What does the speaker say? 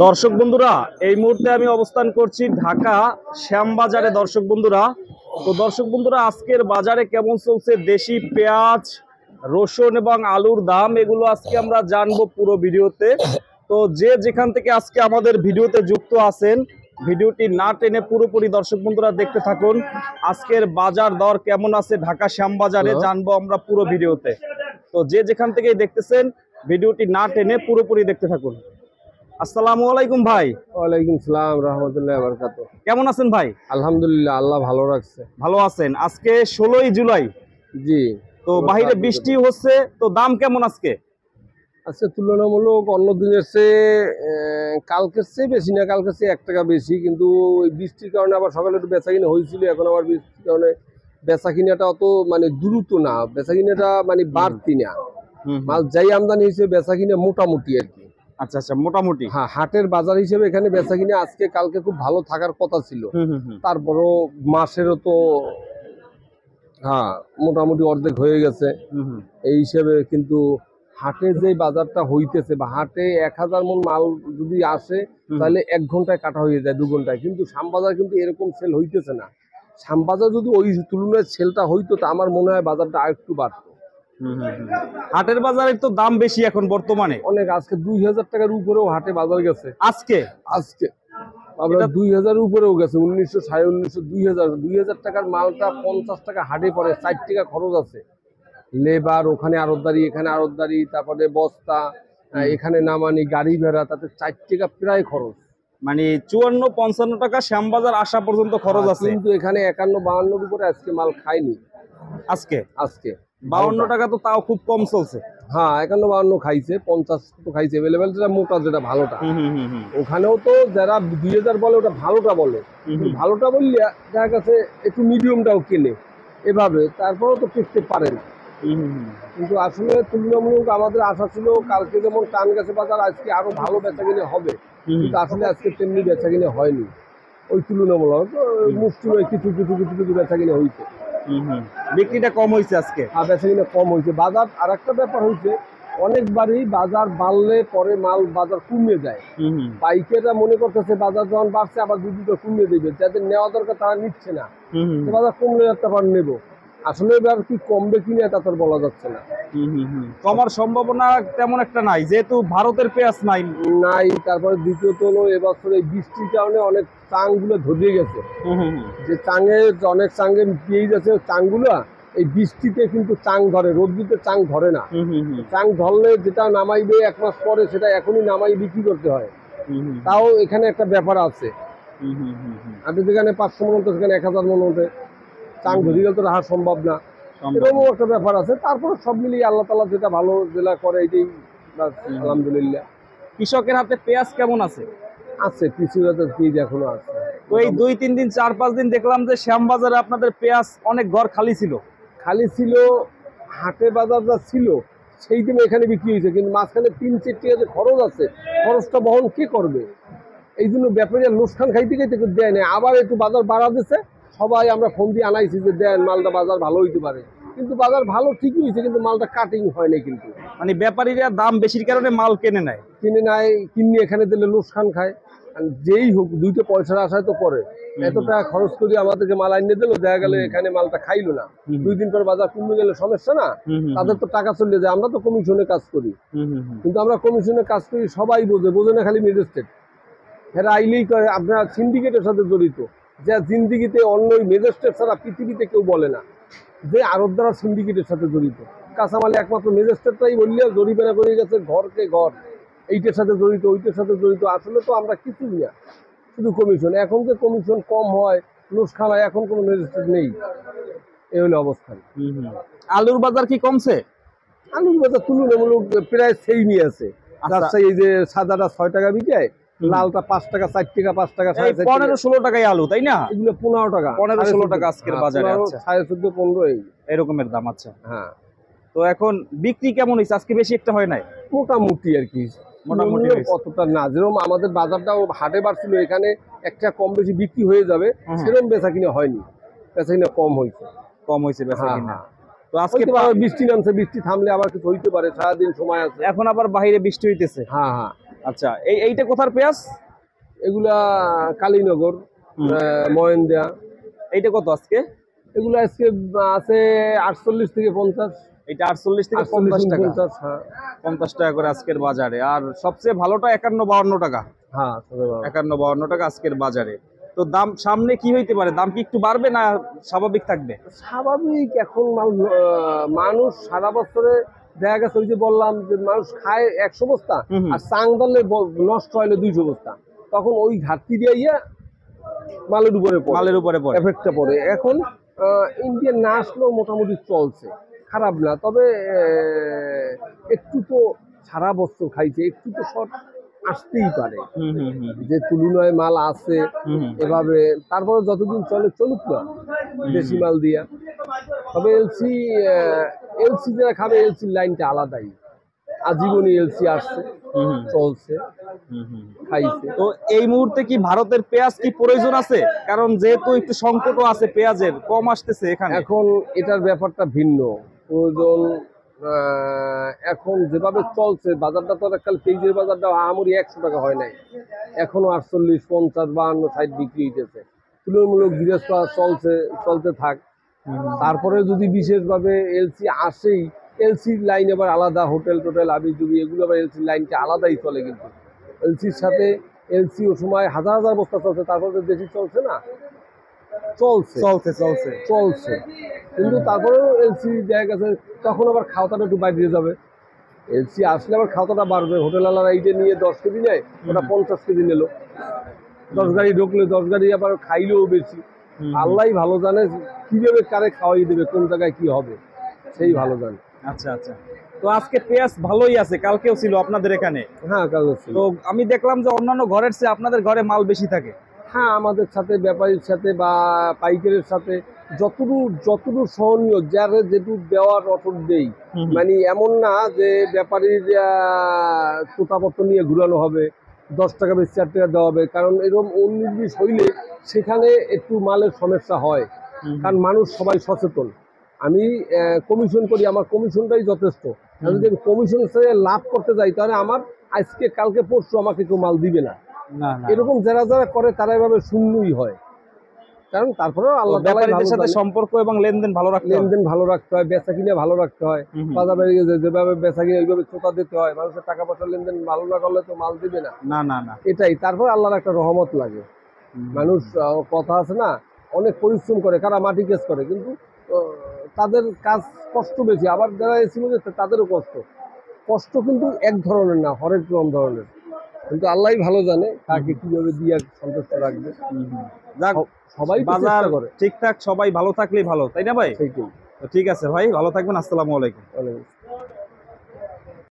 দর্শক বন্ধুরা, এই মুহূর্তে আমি অবস্থান করছি ঢাকা শ্যামবাজারে। দর্শক বন্ধুরা, আজকের বাজারে কেমন চলছে দেশি পেঁয়াজ, রসুন এবং আলুর দাম, এগুলো আজকে আমরা জানবো পুরো ভিডিওতে। তো যে যেখান থেকে আজকে আমাদের ভিডিওতে যুক্ত আছেন, ভিডিওটি না টেনে পুরোপুরি দর্শক বন্ধুরা দেখতে থাকুন। আজকের বাজার দর কেমন আছে ঢাকা শ্যামবাজারে জানবো আমরা পুরো ভিডিওতে। তো যে যেখান থেকে দেখতেছেন, ভিডিওটি না টেনে পুরোপুরি দেখতে থাকুন। আসসালামু আলাইকুম ভাই। ওয়ালাইকুম সালাম রাহমাতুল্লাহি ওয়া বারাকাতুহু। কেমন আছেন ভাই? আলহামদুলিল্লাহ, আল্লাহ ভালো রাখছে। ভালো আছেন? আজকে 16ই জুলাই। জি। তো বাইরে বৃষ্টি হচ্ছে, তো দাম কেমন আজকে? আজকে তুলনামূলক অন্য দিনের চেয়ে কালকের চেয়ে বেশি না, কালকের চেয়ে 1 টাকা বেশি, কিন্তু ওই বৃষ্টির কারণে আবার সকালে একটু বেচা কিনা হয়েছিল, এখন আবার বৃষ্টির কারণে বেচা কিনাটা অত মানে দ্রুত না, বেচা কিনাটা মানে বাড়তি না। মাল যাই আমদানি হয়েছে বেচা কিনা মোটামুটি আর কি। আচ্ছা আচ্ছা, মোটামুটি। হ্যাঁ, হাটের বাজার হিসেবে এখানে বেচা কিনা আজকে কালকে খুব ভালো থাকার কথা ছিল, তারপরও মাসেরও তো হ্যাঁ মোটামুটি অর্ধেক হয়ে গেছে এই হিসেবে। কিন্তু হাটে যে বাজারটা হইতেছে, বা হাটে 1000 মন মাল যদি আসে তাহলে 1 ঘন্টায় কাটা হয়ে যায়, 2 ঘন্টায়। কিন্তু শ্যামবাজার কিন্তু এরকম সেল হইতেছে না। শ্যামবাজার যদি ওই তুলনায় সেলটা হইতো তা আমার মনে হয় বাজারটা আরেকটু বাড়তো। হাটের বাজারের তো দাম বেশি এখন বর্তমানে অনেক। আজকে 2000 টাকার উপরেও হাটে বাজার গেছে। আজকে আমরা 2000 উপরেও গেছে, 1900, 2000 টাকার মালটা 50 টাকা হাটে পড়ে, 4 টাকা খরচ আছে, লেবার ওখানে আড়তদারি, এখানে আড়তদারি, তারপরে বস্তা, এখানে নামানি, গাড়ি ভাড়া, তাতে 4 টাকা প্রায় খরচ। মানে 54-55 টাকা শ্যামবাজার আসা পর্যন্ত খরচ আছে। কিন্তু এখানে 51-52 উপরে আজকে মাল খায়নি। আজকে 52 52 টাকা তো তাও খুব কম চলছে। হ্যাঁ, 51-52 খাইছে, 50 তো খাইছে এভেলেবেল, যেটা মোটা, যেটা ভালোটা। ওখানেও তো যারা 2000 বলে ওটা ভালোটা বলে, ভালোটা বললে দেখা গেছে একটু মিডিয়ামটাও কেনে এভাবে, তারপরেও তো টিকতে পারে না। কিন্তু আসলে তুলনামূলক আমাদের আশা ছিল কালকে যেমন টান গেছে বাজার, আজকে আরো ভালো বেচা কিনে হবে, কিন্তু আসলে আজকে তেমনি বেচা কিনে হয়নি। ওই তুলনামূলক মুষ্টিমেয় কিছু বেচা কিনে হয়েছে। বিক্রিটা কম হয়েছে আজকে, আর বেচা কিনে কম হয়েছে। বাজার আর একটা ব্যাপার হয়েছে, অনেকবারই বাজার বাড়লে পরে মাল বাজার কমিয়ে যায়। পাইকাররা মনে করতেছে বাজার যখন বাড়ছে আবার 2-2 কমিয়ে দেবে, যাদের নেওয়া দরকার তারা নিচ্ছে না, বাজার কমলে একটা বার নেবো। আসলে এবার কি কমবে কিনা তা তোর বলা যাচ্ছে না। কমার সম্ভাবনা তেমন একটা নাই, যেহেতু ভারতের পেঁয়াজ নাই। তারপরে দ্বিতীয়ত হলো এবছর এই বৃষ্টির কারণে অনেক চাংগুলো ধরিয়ে গেছে। যে চাঙে অনেক চাঙে পেঁয়াজ আছে, চাংগুলো এই বৃষ্টিতে কিন্তু চাং ধরে, রোদ্দুতে চাং ধরে না। চাং ধরলে যেটা নামাইবে 1 মাস পরে সেটা এখনই নামাই বিক্রি করতে হয়। তাও এখানে একটা ব্যাপার আছে, আপনি যেখানে 500 মন হতো সেখানে 1000 মন হতে চাং ধরে গেলে তো রাখা সম্ভব না, এরকমও একটা ব্যাপার আছে। তারপরে সব মিলিয়ে আল্লাহ তাআলা যেটা ভালো জেলা করে এটাই আলহামদুলিল্লাহ। কৃষকের হাতে পেঁয়াজ কেমন আছে? আছে, কিছু পেঁয়াজ এখনো আছে। তো এই 2-3 দিন 4-5 দিন দেখলাম যে শ্যামবাজারে আপনাদের পেঁয়াজ অনেক ঘর খালি ছিল। হাটে বাজার যা ছিল সেই দিনে এখানে বিক্রি হয়েছে, কিন্তু মাঝখানে 3-4 টাকা যে খরচ আছে, খরচটা বহন কে করবে? এই জন্য ব্যাপারীরা লোকসান খাইতে দেয় না। আবার একটু বাজার বাড়া দিচ্ছে, সবাই আমরা ফোন দিয়ে আনাইছি যে দেন মালটা বাজার ভালো হইতে পারে, কিন্তু বাজার ভালো ঠিকই হয়েছে, কিন্তু মালটা কাটিং হয় না। কিন্তু মানে ব্যাপারীরা দাম বেশির কারণে মাল কিনে নেয়, কিনে এখানে দিলে লোকসান খায়। যেই হোক 2 পয়সার আশায় তো করে, এত টাকা খরচ করে আমাদেরকে মাল আনিয়ে দিল, দেখা গেলে এখানে মালটা খাইলো না, 2 দিন পর বাজার কমে গেলে সমস্যা না, তাদের তো টাকা চলে যায়। আমরা তো কমিশনে কাজ করি, কিন্তু আমরা কমিশনে কাজ করি সবাই বোঝে না, খালি ম্যাজিস্ট্রেট এরা আইলেই করে আপনারা সিন্ডিকেটের সাথে জড়িত, যা জিন্দিগিতে অন্য ম্যাজিস্ট্রেট ছাড়া পৃথিবীতে কেউ বলে না যে আরবদারা সিন্ডিকেটের সাথে জড়িত। কাঁচামালে একমাত্র ম্যাজিস্ট্রেটরাই বললে জরিমানা করে গেছে, ঘরকে ঘর এইটার সাথে জড়িত, ওইটার সাথে জড়িত। আসলে তো আমরা কিছুই না, শুধু কমিশন। এখন যে কমিশন কম হয়, লোকসান হয়, এখন কোনো ম্যাজিস্ট্রেট নেই, এই হলো অবস্থান। আলুর বাজার কি কমছে? আলুর বাজার তুলনামূলক প্রায় সেইমই আছে। রাজশাহী এই যে সাদাটা 6 টাকা বিকায়, লালটা 5 টাকা, 4 টাকা, 5 টাকা, 15-16 টাকায় আলু, তাই না? এগুলো 15 টাকা, 15-16 টাকা আজকের বাজারে। আচ্ছা, 14.5-15 এরকমের দাম। আচ্ছা, হ্যাঁ। তো এখন বিক্রি কেমন হয়েছে? আজকে বেশি একটা হয় নাই, মোটামুটি আর কি, মোটামুটি কতটা না। যেরকম আমাদের বাজারটাও হাটে বাড়ছিল, এখানে একটা কম বেশি বিক্রি হয়ে যাবে, সেরকম বেচা কিনা হয়নি, বেচা কিনা কম হয়েছে বেচা কিনা। তো আজকে বৃষ্টি নামছে, বৃষ্টি থামলে আবার কিছু হইতে পারে, সারাদিন সময় আছে। এখন আবার বাইরে বৃষ্টি হইতেছে। হ্যাঁ, আচ্ছা, এইটা কোথার পেঁয়াজ? এগুলা কালীনগর, হুম। মহেন্দ্রা। এইটা কত আজকে? এগুলো আজকে আছে 48 থেকে 50। এটা 48 থেকে 50 টাকা। 50, হ্যাঁ। 50 টাকা করে আজকের বাজারে। আর সবচেয়ে ভালোটা 51-52 টাকা। হ্যাঁ, 51-52 টাকা আজকের বাজারে। তো দাম সামনে কি হইতে পারে? দাম কি একটু বাড়বে না স্বাভাবিক থাকবে? স্বাভাবিক। এখন মানুষ সারা বছরে দেখা গেছে, ওই যে বললাম যে মানুষ খায় 100 বস্তা, হুম হুম। আর চাং দলে নষ্ট হইলে 200 বস্তা, তখন ওই ঘাটতি দিয়ে মালের উপরে মালের উপরে পড়ে। এফেক্টটা পড়ে। এখন ইন্ডিয়ান না আসলেও মোটামুটি চলছে, খারাপ না। তবে একটু তো সারা বছর খাইছে, একটু তো শর্ট আসতেই পারে, হুম হুম হুম যে তুলনায় মাল আছে হুম হুম। এভাবে। তারপরে যতদিন চলে চলুক না দেশি মাল দিয়া। তবে এলসি যারা খাবে, এলসির লাইনটা আলাদাই। আজীবনী এলসি আসছে, হুম হুম। চলছে, হুম হুম। খাইছে। তো এই মুহূর্তে কি ভারতের পেঁয়াজ কি প্রয়োজন আছে? কারণ যেহেতু একটু সংকটও আছে, পেঁয়াজের কম আসতেছে এখানে। এখন এটার ব্যাপারটা ভিন্ন। প্রয়োজন এখন যেভাবে চলছে বাজারটা, তো এককাল পেঁয়াজের বাজারটা আমরি 100 টাকা হয় নাই, এখনো 48, 50, 52, 60 বিক্রি হইতেছে। তুলনামূলক গৃহস্থ চলছে, চলতে থাক। তারপরে যদি বিশেষভাবে এলসি আসেই, এলসির লাইন আবার আলাদা, হোটেল টোটেল আবি জুবি এগুলো আবার এলসির লাইনটা আলাদাই চলে। কিন্তু এলসির সাথে এলসি ও সময় হাজার হাজার বস্তা চলছে, তারপরে তো বেশি চলছে না, চলছে চলছে চলছে। চলছে। কিন্তু তারপরেও এলসি দেখা গেছে তখন আবার খাওয়াটা একটু বাইরে যাবে। এলসি আসলে আবার খাওয়াটা বাড়বে। হোটেলওয়ালারা এইটা নিয়ে 10 কেজি নেয়, ওটা 50 কেজি নিল। 10 গাড়ি ঢুকলে 10 গাড়ি আবার খাইলেও বেশি। আল্লাহ ভালো জানে কিভাবে কারে খাওয়াই দেবে, কোন জায়গায় কি হবে, সেই ভালো জানে। আচ্ছা আচ্ছা। তো আজকে পেঁয়াজ ভালোই আছে, কালকেও ছিল আপনাদের এখানে। হ্যাঁ, কাজ হচ্ছে। তো আমি দেখলাম যে অন্যান্য ঘরের চেয়ে আপনাদের ঘরে মাল বেশি থাকে। হ্যাঁ, আমাদের সাথে ব্যাপারীর সাথে বা পাইকারের সাথে যতটুকু সহনীয়, যারা যেটুকু দেওয়ার অটুট দেই। মানে এমন না যে ব্যাপারীর তোতাপত্র নিয়ে ঘুরানো হবে, 10 টাকা বেশি 4 টাকা দেওয়া হবে। কারণ এরকম 19-20 হইলে সেখানে একটু মালের সমস্যা হয়, কারণ মানুষ সবাই সচেতন। আমি কমিশন করি, আমার কমিশনটাই যথেষ্ট। আর যদি আমি কমিশন ছেড়ে লাভ করতে যাই, তাহলে আমার আজকে কালকে পরশু আমাকে কেউ মাল দিবে না। না না। এরকম যারা যারা করে তারা এভাবে শূন্যই হয়। কারণ তারপরেও আল্লাহ তাআলাই ব্যাপারীদের ভালো সাথে জানে। সম্পর্ক এবং লেনদেন ভালো রাখতে হবে। লেনদেন ভালো রাখতে হয়, বেচা কিনে ভালো রাখতে হয়। বাজার বেড়ে গেছে, যেভাবে বেচা কিনে ওইভাবে চোতা দিতে হয়। মানুষের টাকা পয়সা লেনদেন ভালো না করলে তো মাল দিবে না। না না না। এটাই। তারপর আল্লাহর একটা রহমত লাগে। মানুষ কথা আছে না, অনেক পরিশ্রম করে, কারা মাটি কেস করে, কিন্তু তাদের কাজ কষ্ট বেশি। আবার যারা এসি মধ্যে তাদেরও কষ্ট কিন্তু এক ধরনের না, হরেক রকম ধরনের। কিন্তু আল্লাহই ভালো জানে তাকে কিভাবে দিয়ে সন্তুষ্ট রাখবে। যাক, সবাই তো বাজার চেষ্টা করে। ঠিকঠাক সবাই ভালো থাকলেই ভালো, তাই না ভাই? সেইটাই। তো ঠিক আছে ভাই, ভালো থাকবেন। আসসালামু আলাইকুম।